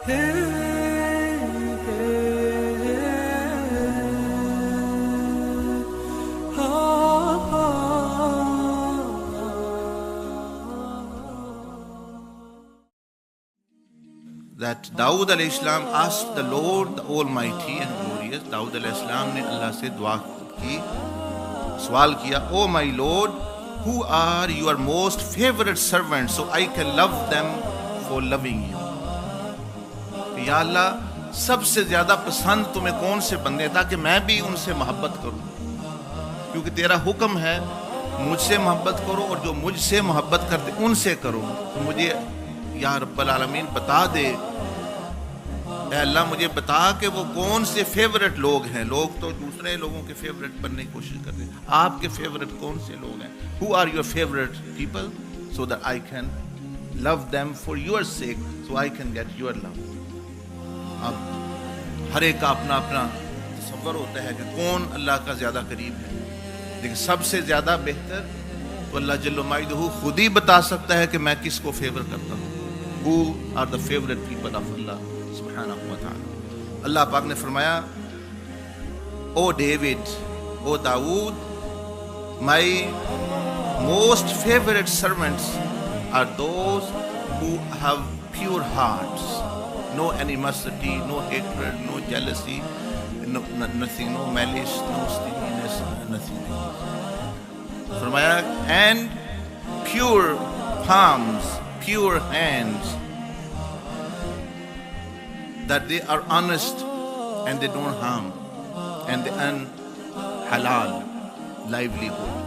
That Dawood alayhi salam asked the Lord, the Almighty and Glorious. Dawood alayhi salam نے اللہ سے دعا کی, سوال کیا, Oh my Lord, who are your most favorite servants so I can love them for loving you. یا اللہ, سب سے زیادہ پسند تمہیں کون سے بندے تاکہ میں بھی ان سے محبت کروں, کیونکہ تیرا حکم ہے مجھ سے محبت کرو اور جو مجھ سے محبت کرتے ان سے کرو. تو مجھے یا رب العالمین بتا دے, اے اللہ مجھے بتا کہ وہ کون سے فیورٹ لوگ ہیں. لوگ تو دوسرے لوگوں کے فیورٹ بننے کی کوشش کرتے ہیں, آپ کے فیورٹ کون سے لوگ ہیں؟ Who are your favorite people so that I can love them for your sake, so I can get your love. اب ہر ایک کا اپنا اپنا تصور ہوتا ہے کہ کون اللہ کا زیادہ قریب ہے, لیکن سب سے زیادہ بہتر تو اللہ جل مجدہ خود ہی بتا سکتا ہے کہ میں کس کو فیور کرتا ہوں. Who are the favorite people of Allah subhanahu wa ta'ala. اللہ پاک نے فرمایا, O David, O Dawood, my most favorite servants are those who have pure hearts, no animosity, no hatred, no jealousy, nothing, no malice, no stinginess, nothing. فرمایا, and pure palms, pure hands, that they are honest and they don't harm, and they earn halal livelihood,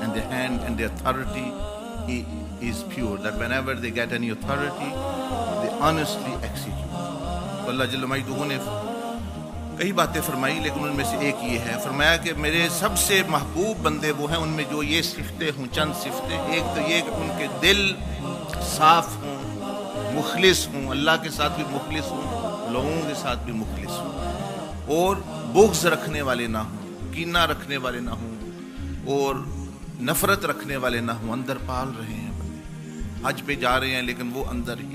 and their hand and their authority is pure, that whenever they get any authority they honestly execute. تو اللہ جل مجدہ نے کئی باتیں فرمائی, لیکن ان میں سے ایک یہ ہے, فرمایا کہ میرے سب سے محبوب بندے وہ ہیں ان میں جو یہ صفتیں ہوں, چند صفتیں. ایک تو یہ کہ ان کے دل صاف ہوں, مخلص ہوں, اللہ کے ساتھ بھی مخلص ہوں, لوگوں کے ساتھ بھی مخلص ہوں, اور بغض رکھنے والے نہ ہوں, کینہ رکھنے والے نہ ہوں, اور نفرت رکھنے والے نہ ہوں. اندر پال رہے ہیں بندے, حج پہ جا رہے ہیں لیکن وہ اندر ہی,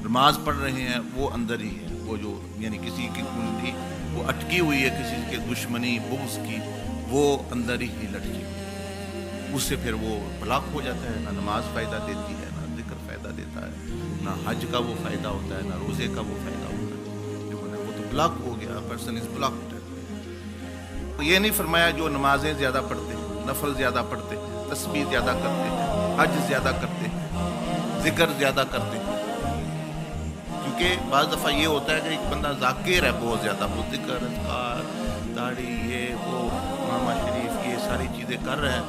نماز پڑھ رہے ہیں وہ اندر ہی ہے, وہ جو یعنی کسی کی کنڈی وہ اٹکی ہوئی ہے کسی کے دشمنی بغض کی, وہ اندر ہی لٹکی ہوئی, اس سے پھر وہ بلاک ہو جاتا ہے. نہ نماز فائدہ دیتی ہے, نہ ذکر فائدہ دیتا ہے, نہ حج کا وہ فائدہ ہوتا ہے, نہ روزے کا وہ فائدہ ہوتا ہے. وہ تو بلاک ہو گیا, پرسن از بلاکڈ. یہ نہیں فرمایا جو نمازیں زیادہ پڑھتے ہیں, نفل زیادہ پڑھتے ہیں, تسبیح زیادہ کرتے ہیں, حج زیادہ کرتے ہیں, ذکر زیادہ کرتے ہیں. کیونکہ بعض دفعہ یہ ہوتا ہے کہ ایک بندہ ذاکر ہے بہت زیادہ, وہ ذکر, اذکار, داڑھی, یہ وہ, ماما شریف, یہ ساری چیزیں کر رہا ہے,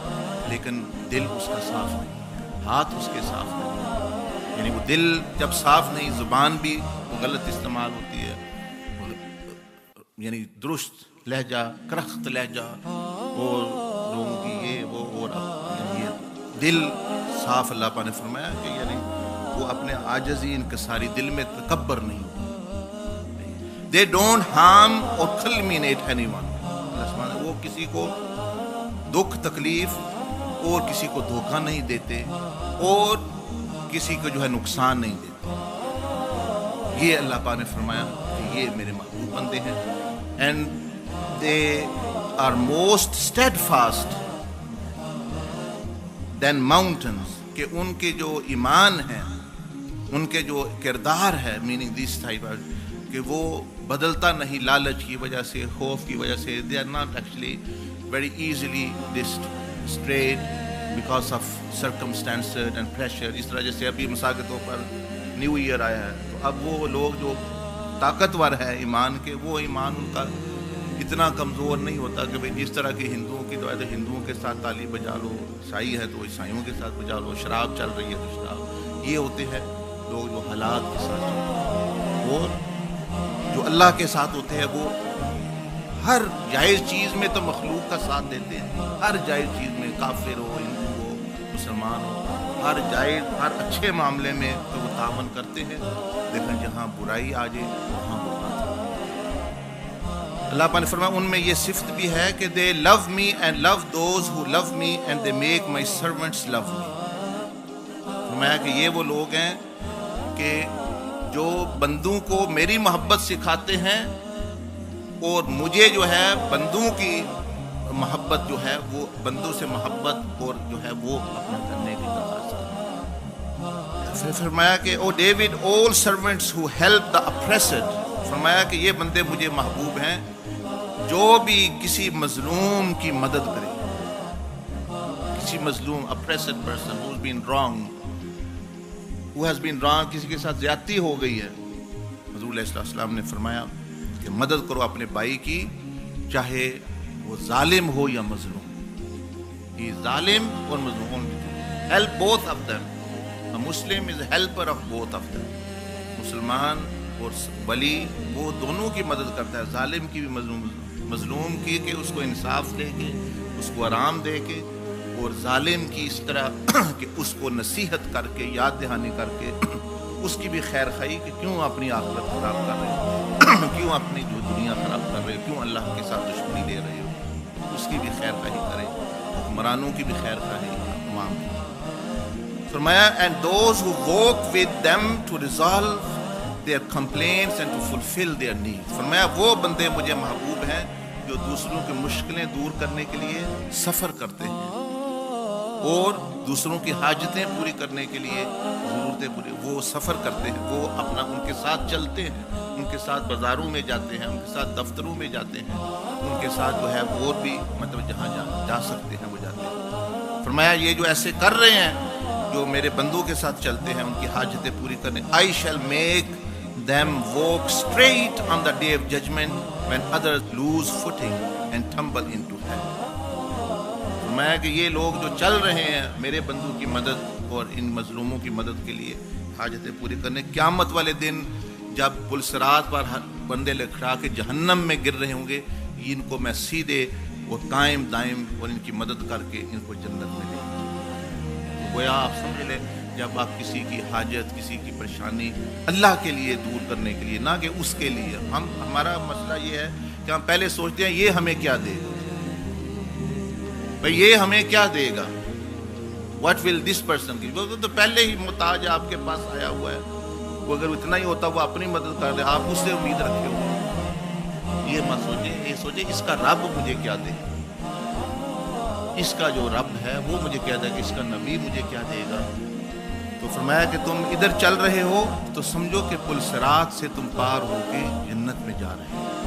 لیکن دل اس کا صاف نہیں, ہاتھ اس کے صاف نہیں. یعنی وہ دل جب صاف نہیں, زبان بھی وہ غلط استعمال ہوتی ہے, یعنی درست لہجہ, کرخت لہجہ, اور لوگوں کی یہ وہ, اور یہ دل صاف. اللہ پاک نے فرمایا کہ یعنی وہ اپنے عاجزی انکساری, دل میں تکبر نہیں. They don't harm or calumniate anyone. وہ کسی کو دکھ تکلیف اور کسی کو دھوکہ نہیں دیتے, اور کسی کو جو ہے نقصان نہیں دیتے. یہ اللہ پاک نے فرمایا کہ یہ میرے محبوب بندے ہیں. And they are most steadfast than mountains. کہ ان کے جو ایمان ہے, ان کے جو کردار ہے, میننگ دس ٹائپ کہ وہ بدلتا نہیں لالچ کی وجہ سے, خوف کی وجہ سے. they are not actually very easily strayed because of circumstances and pressure. اس طرح جیسے ابھی مثال کے طور پر نیو ایئر آیا ہے, تو اب وہ لوگ جو طاقتور ہے ایمان کے, وہ ایمان ان کا اتنا کمزور نہیں ہوتا کہ بھئی جس طرح کے ہندوؤں کی دعائیں, ہندوؤں کے ساتھ تالی بجا لو, عیسائی ہے تو عیسائیوں کے ساتھ بجا لو, شراب چل رہی ہے تو شراب. یہ ہوتے ہیں لوگ جو حالات کے ساتھ چلتے ہیں, اور جو اللہ کے ساتھ ہوتے ہیں وہ ہر جائز چیز میں تو مخلوق کا ساتھ دیتے ہیں, ہر جائز چیز میں, کافر ہو, ہندو ہو, مسلمان ہو, ہر جائز, ہر اچھے معاملے میں تو وہ تعاون کرتے ہیں, لیکن جہاں برائی آ جائے وہاں وہ بات. اللہ پاک نے فرمایا ان میں یہ صفت بھی ہے کہ they love me and love those who love me and they make my servants love me. فرمایا کہ یہ وہ لوگ ہیں کہ جو بندوں کو میری محبت سکھاتے ہیں اور مجھے جو ہے بندوں کی محبت جو ہے وہ بندوں سے محبت اور جو ہے وہ اپنا کرنے کی درخواست کرتے. پھر فرمایا کہ او David all servants who help the oppressed, فرمایا کہ یہ بندے مجھے محبوب ہیں جو بھی کسی مظلوم کی مدد کرے, کسی مظلوم oppressed person who's been wrong, who has been wrong, کسی کے ساتھ زیادتی ہو گئی ہے. حضور علیہ السلام نے فرمایا کہ مدد کرو اپنے بھائی کی, چاہے وہ ظالم ہو یا مظلوم. یہ ظالم اور مظلوم, help both of them. A Muslim is a helper of both of them. مسلمان اور ولی وہ دونوں کی مدد کرتا ہے, ظالم کی بھی مظلوم کی کہ اس کو انصاف دے کے, اس کو آرام دے کے, اور ظالم کی اس طرح کہ اس کو نصیحت کر کے, یاد دہانی کر کے, اس کی بھی خیر خواہی کہ کیوں اپنی آخرت خراب کر رہے ہو, کیوں اپنی جو دنیا خراب کر رہے ہو, کیوں اللہ کے ساتھ دشمنی لے رہے ہو, اس کی بھی خیر خواہی کرے, حکمرانوں کی بھی خیر خواہی عوام کی. فرمایا and those who work with them to resolve their complaints and to fulfill their needs. فرمایا وہ بندے مجھے محبوب ہیں جو دوسروں کی مشکلیں دور کرنے کے لیے سفر کرتے ہیں اور دوسروں کی حاجتیں پوری کرنے کے لیے ضرورتیں پوری, وہ سفر کرتے ہیں, وہ اپنا ان کے ساتھ چلتے ہیں, ان کے ساتھ بازاروں میں جاتے ہیں, ان کے ساتھ دفتروں میں جاتے ہیں, ان کے ساتھ جو ہے اور بھی مطلب جہاں جا سکتے ہیں وہ جاتے ہیں. فرمایا یہ جو ایسے کر رہے ہیں جو میرے بندوں کے ساتھ چلتے ہیں ان کی حاجتیں پوری کرنے, I shall make them walk straight on the day of judgment when others lose footing and tumble into hell. فرمایا کہ یہ لوگ جو چل رہے ہیں میرے بندوں کی مدد اور ان مظلوموں کی مدد کے لیے حاجتیں پوری کرنے, قیامت والے دن جب پلسرات پر بندے لکھا کے جہنم میں گر رہے ہوں گے, ان کو میں سیدھے اور قائم دائم اور ان کی مدد کر کے ان کو جنت میں لے جاؤں. گویا آپ سمجھ لیں جب آپ کسی کی حاجت, کسی کی پریشانی اللہ کے لیے دور کرنے کے لیے, نہ کہ اس کے لیے, ہمارا مسئلہ یہ ہے کہ ہم پہلے سوچتے ہیں یہ ہمیں کیا دے گا, بھئی یہ ہمیں کیا دے گا, what will this person give. وہ تو پہلے ہی محتاج آپ کے پاس آیا ہوا ہے, وہ اگر اتنا ہی ہوتا وہ اپنی مدد کر دے, آپ اس سے امید رکھے ہو. یہ مت سوچیں, یہ سوچیں اس کا رب مجھے کیا دے گا, اس کا جو رب ہے وہ مجھے کیا دے گا, اس کا نبی مجھے کیا دے گا. تو فرمایا کہ تم ادھر چل رہے ہو تو سمجھو کہ پل صراط سے تم پار ہو کے جنت میں جا رہے ہو.